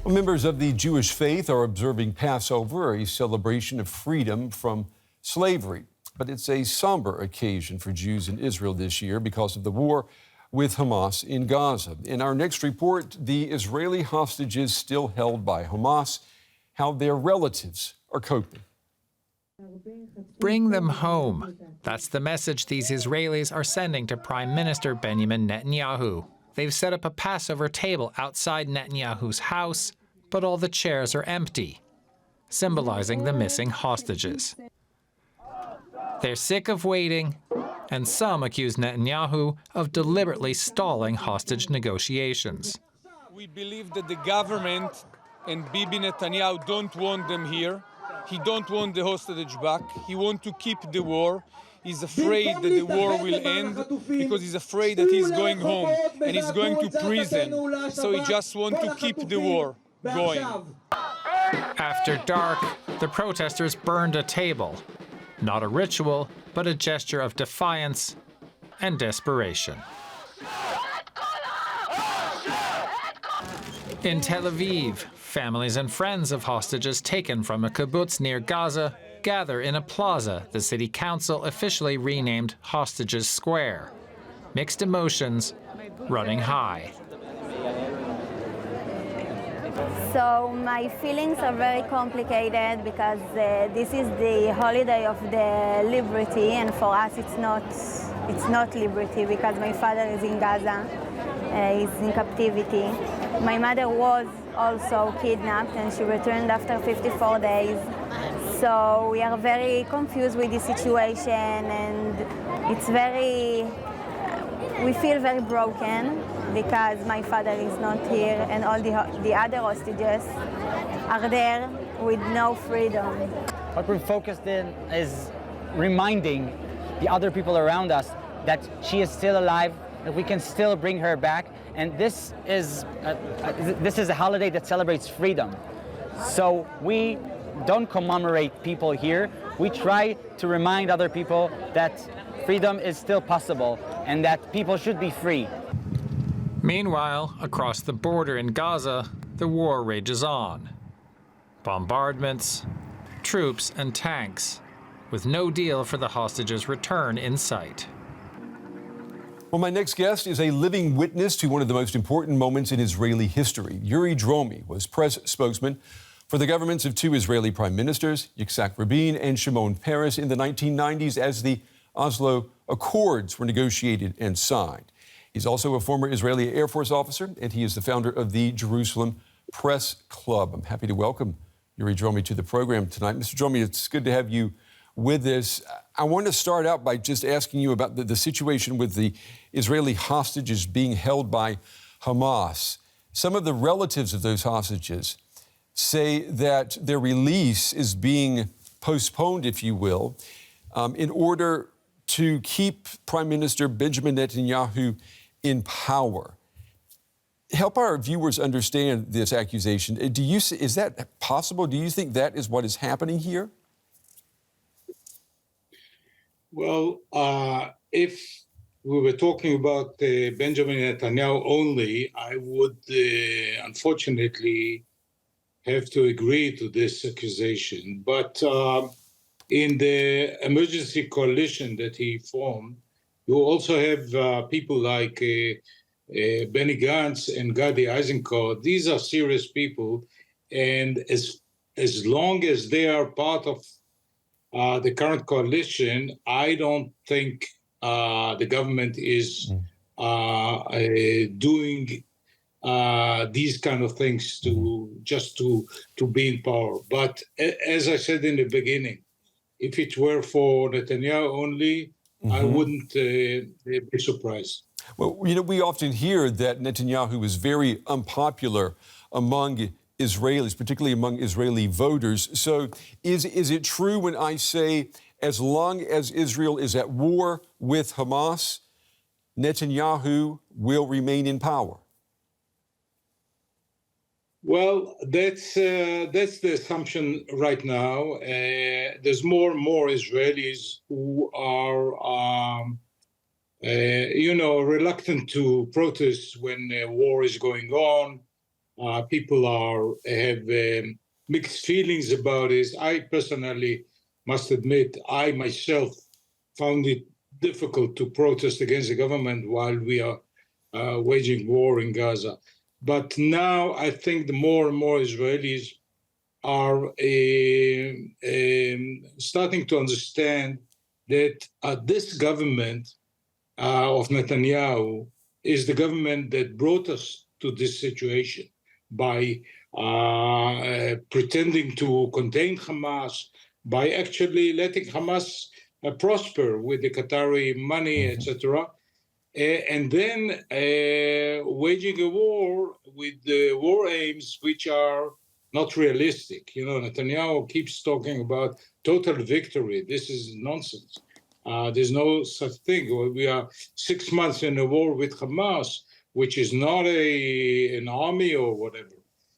Well, members of the Jewish faith are observing Passover, a celebration of freedom from slavery. But it's a somber occasion for Jews in Israel this year because of the war with Hamas in Gaza. In our next report, the Israeli hostages still held by Hamas, how their relatives are coping. Bring them home. That's the message these Israelis are sending to Prime Minister Benjamin Netanyahu. They've set up a Passover table outside Netanyahu's house, but all the chairs are empty, symbolizing the missing hostages. They're sick of waiting, and some accuse Netanyahu of deliberately stalling hostage negotiations. We believe that the government and Bibi Netanyahu don't want them here. He don't want the hostage back. He wants to keep the war. He's afraid that the war will end because he's afraid that he's going home and he's going to prison. So he just wants to keep the war going. After dark, the protesters burned a table. Not a ritual, but a gesture of defiance and desperation. In Tel Aviv, families and friends of hostages taken from a kibbutz near Gaza gather in a plaza the city council officially renamed Hostages Square. Mixed emotions running high. So my feelings are very complicated because this is the holiday of the liberty, and for us it's not liberty because my father is in Gaza, he's in captivity. My mother was also kidnapped and she returned after 54 days. So we are very confused with the situation, and we feel very broken because my father is not here and all the other hostages are there with no freedom. What we're focused in is reminding the other people around us that she is still alive, that we can still bring her back, and this is a holiday that celebrates freedom. So we don't commemorate people here. We try to remind other people that freedom is still possible and that people should be free. Meanwhile, across the border in Gaza, the war rages on. Bombardments, troops and tanks, with no deal for the hostages' return in sight. Well, my next guest is a living witness to one of the most important moments in Israeli history. Uri Dromi was press spokesman for the governments of two Israeli prime ministers, Yitzhak Rabin and Shimon Peres, in the 1990s as the Oslo Accords were negotiated and signed. He's also a former Israeli Air Force officer, and he is the founder of the Jerusalem Press Club. I'm happy to welcome Uri Dromi to the program tonight. Mr. Dromi, it's good to have you with us. I want to start out by just asking you about the situation with the Israeli hostages being held by Hamas. Some of the relatives of those hostages say that their release is being postponed, if you will, in order to keep Prime Minister Benjamin Netanyahu in power. Help our viewers understand this accusation. Is that possible? Do you think that is what is happening here? Well, if we were talking about Benjamin Netanyahu only, I would unfortunately have to agree to this accusation. But in the emergency coalition that he formed, you also have people like Benny Gantz and Gadi Eisenkot. These are serious people, and as long as they are part of the current coalition, I don't think the government is doing these kind of things to be in power. But as I said in the beginning, if it were for Netanyahu only, I wouldn't be surprised. Well, we often hear that Netanyahu is very unpopular among Israelis, particularly among Israeli voters. So is it true when I say as long as Israel is at war with Hamas, Netanyahu will remain in power? Well, that's the assumption right now. There's more and more Israelis who are, reluctant to protest when war is going on. People have mixed feelings about it. I personally must admit, I myself found it difficult to protest against the government while we are waging war in Gaza. But now I think the more and more Israelis are starting to understand that this government of Netanyahu is the government that brought us to this situation by pretending to contain Hamas, by actually letting Hamas prosper with the Qatari money, etc., and then waging a war with the war aims which are not realistic. You know, Netanyahu keeps talking about total victory. This is nonsense. There's no such thing. We are 6 months in a war with Hamas, which is not an army or whatever.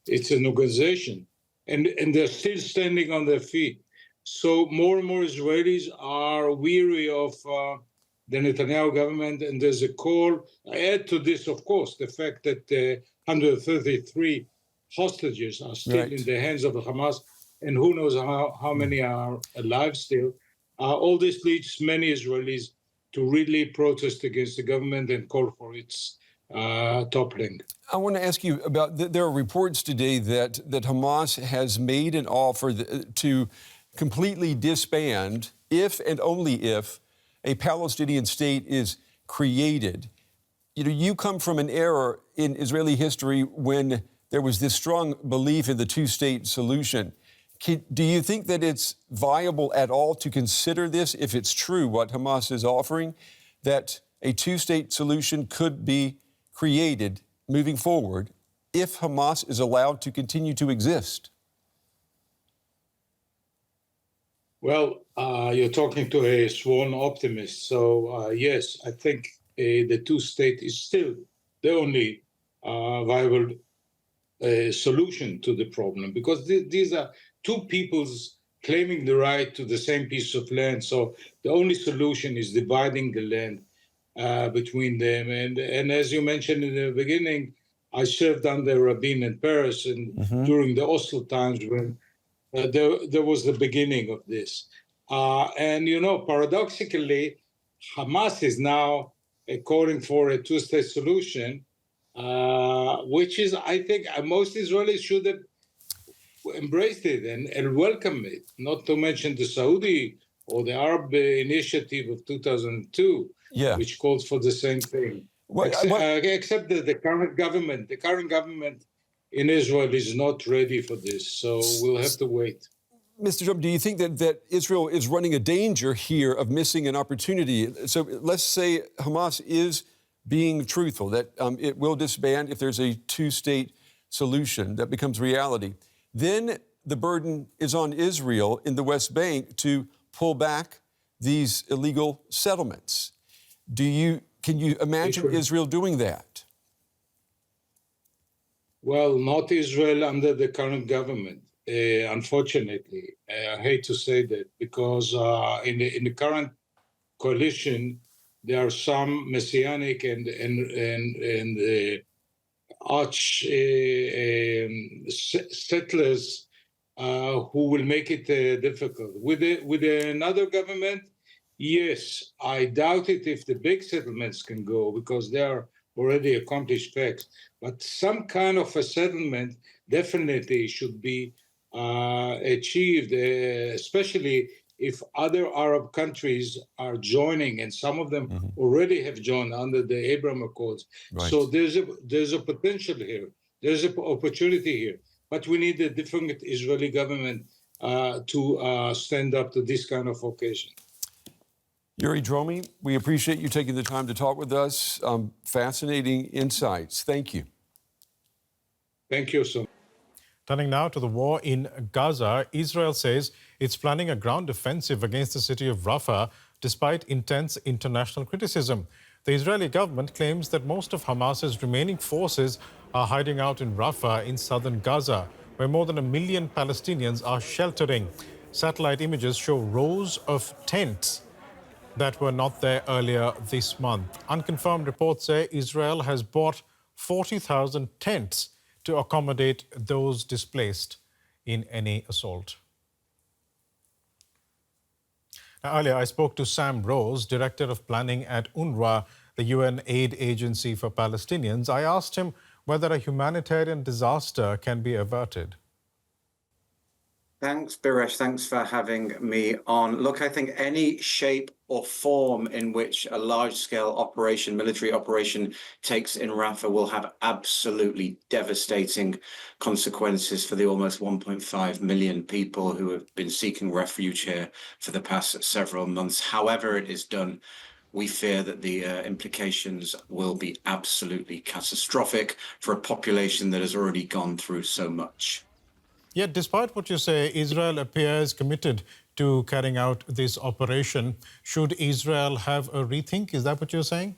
It's an organization. And they're still standing on their feet. So more and more Israelis are weary of the Netanyahu government, and there's a call. I add to this, of course, the fact that 133 hostages are still in the hands of the Hamas, and who knows how many are alive still. All this leads many Israelis to really protest against the government and call for its toppling. I want to ask you about, there are reports today that Hamas has made an offer to completely disband if and only if a Palestinian state is created. You know, you come from an era in Israeli history when there was this strong belief in the two-state solution. Do you think that it's viable at all to consider this, if it's true what Hamas is offering, that a two-state solution could be created moving forward if Hamas is allowed to continue to exist? Well, you're talking to a sworn optimist. So, yes, I think the two-state is still the only viable solution to the problem, because these are two peoples claiming the right to the same piece of land. So the only solution is dividing the land between them. And as you mentioned in the beginning, I served under Rabin in Paris and during the Oslo times when there was the beginning of this. And, you know, paradoxically, Hamas is now calling for a two-state solution, which is, I think, most Israelis should have embraced it and welcomed it, not to mention the Saudi or the Arab initiative of 2002, which calls for the same thing. Except that the current government in Israel is not ready for this, so we'll have to wait. Mr. Dromi, do you think that Israel is running a danger here of missing an opportunity? So let's say Hamas is being truthful, that it will disband if there's a two-state solution that becomes reality. Then the burden is on Israel in the West Bank to pull back these illegal settlements. Can you imagine Israel doing that? Well, not Israel under the current government, unfortunately. I hate to say that, because in the current coalition, there are some messianic and arch settlers who will make it difficult. With another government, yes, I doubt it if the big settlements can go, because they are already accomplished facts. But some kind of a settlement definitely should be achieved, especially if other Arab countries are joining, and some of them already have joined under the Abraham Accords. So there's a potential here. There's an opportunity here. But we need a different Israeli government to stand up to this kind of occasion. Uri Dromi, we appreciate you taking the time to talk with us. Fascinating insights. Thank you. Thank you so much. Turning now to the war in Gaza, Israel says it's planning a ground offensive against the city of Rafah, despite intense international criticism. The Israeli government claims that most of Hamas's remaining forces are hiding out in Rafah in southern Gaza, where more than 1 million Palestinians are sheltering. Satellite images show rows of tents that were not there earlier this month. Unconfirmed reports say Israel has bought 40,000 tents to accommodate those displaced in any assault. Now, earlier, I spoke to Sam Rose, Director of Planning at UNRWA, the UN aid agency for Palestinians. I asked him whether a humanitarian disaster can be averted. Thanks, Biresh. Thanks for having me on. Look, I think any shape or form in which a large-scale operation, military operation, takes in Rafah will have absolutely devastating consequences for the almost 1.5 million people who have been seeking refuge here for the past several months. However it is done, we fear that the implications will be absolutely catastrophic for a population that has already gone through so much. Yet, despite what you say, Israel appears committed to carrying out this operation. Should Israel have a rethink? Is that what you're saying?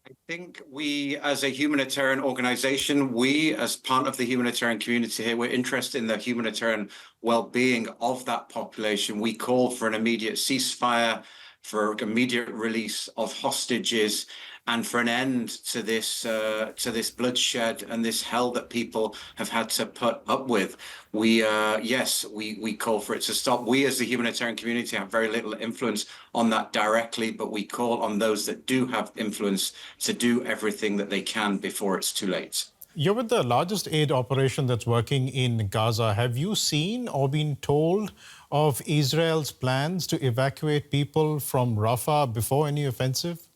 I think we, as a humanitarian organization, we, as part of the humanitarian community here, we're interested in the humanitarian well-being of that population. We call for an immediate ceasefire, for immediate release of hostages, and for an end to this bloodshed and this hell that people have had to put up with. We call for it to stop. We as the humanitarian community have very little influence on that directly, but we call on those that do have influence to do everything that they can before it's too late. You're with the largest aid operation that's working in Gaza. Have you seen or been told of Israel's plans to evacuate people from Rafah before any offensive?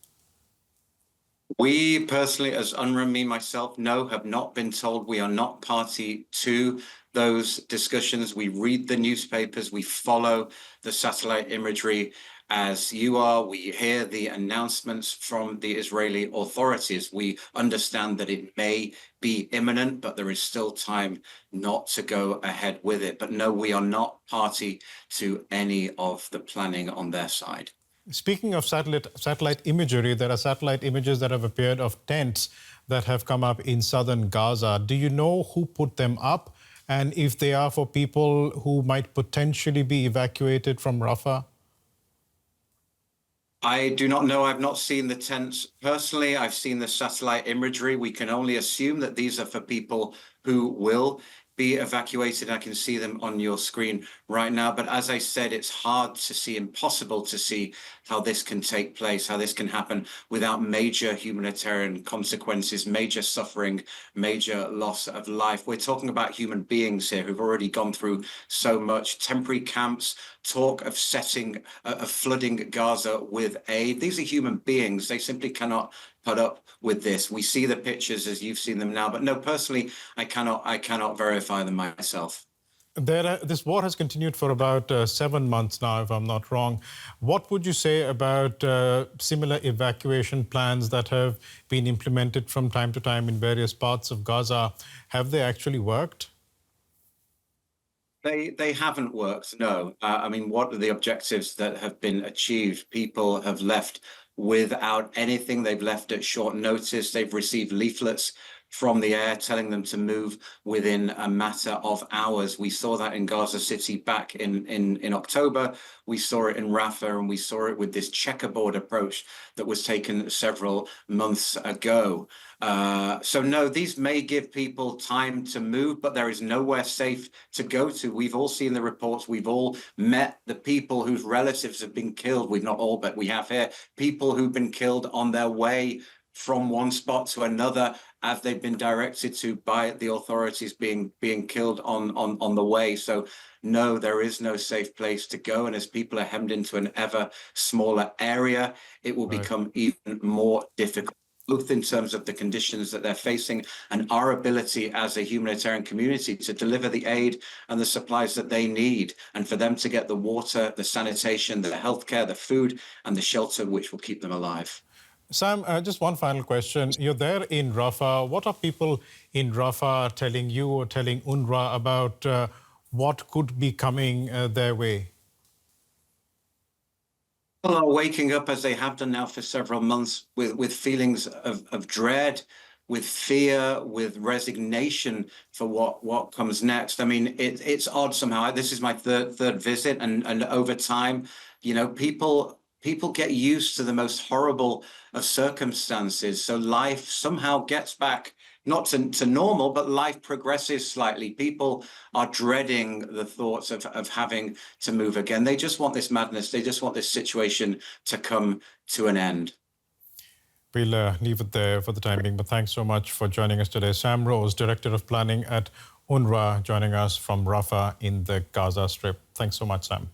We personally, as UNRWA, me, myself, no, have not been told. We are not party to those discussions. We read the newspapers, we follow the satellite imagery as you are. We hear the announcements from the Israeli authorities. We understand that it may be imminent, but there is still time not to go ahead with it. But no, we are not party to any of the planning on their side. Speaking of satellite imagery, there are satellite images that have appeared of tents that have come up in southern Gaza. Do you know who put them up and if they are for people who might potentially be evacuated from Rafah? I do not know. I've not seen the tents personally. I've seen the satellite imagery. We can only assume that these are for people who will be evacuated. I can see them on your screen right now. But as I said, it's hard to see, impossible to see how this can take place, how this can happen without major humanitarian consequences, major suffering, major loss of life. We're talking about human beings here who've already gone through so much. Temporary camps, talk of flooding Gaza with aid. These are human beings. They simply cannot put up with this. We see the pictures as you've seen them now, but no, personally, I cannot verify them myself. This war has continued for about 7 months now, if I'm not wrong. What would you say about similar evacuation plans that have been implemented from time to time in various parts of Gaza? Have they actually worked? They haven't worked, no. I mean, what are the objectives that have been achieved? People have left without anything. They've left at short notice. They've received leaflets from the air telling them to move within a matter of hours. We saw that in Gaza City back in October. We saw it in Rafah, and we saw it with this checkerboard approach that was taken several months ago. So no, these may give people time to move, but there is nowhere safe to go to. We've all seen the reports. We've all met the people whose relatives have been killed. We've not all, but we have here people who've been killed on their way from one spot to another as they've been directed to by the authorities, being killed on the way. So no, there is no safe place to go. And as people are hemmed into an ever smaller area, it will become even more difficult, both in terms of the conditions that they're facing and our ability as a humanitarian community to deliver the aid and the supplies that they need, and for them to get the water, the sanitation, the healthcare, the food, and the shelter which will keep them alive. Sam, just one final question. You're there in Rafah. What are people in Rafah telling you or telling UNRWA about what could be coming their way? People are waking up, as they have done now for several months, with feelings of dread, with fear, with resignation for what comes next. I mean, it's odd somehow. This is my third visit, and over time, you know, people get used to the most horrible of circumstances. So life somehow gets back not to normal, but life progresses slightly. People are dreading the thoughts of having to move again. They just want this madness. They just want this situation to come to an end. We'll leave it there for the time being, but thanks so much for joining us today. Sam Rose, Director of Planning at UNRWA, joining us from Rafah in the Gaza Strip. Thanks so much, Sam.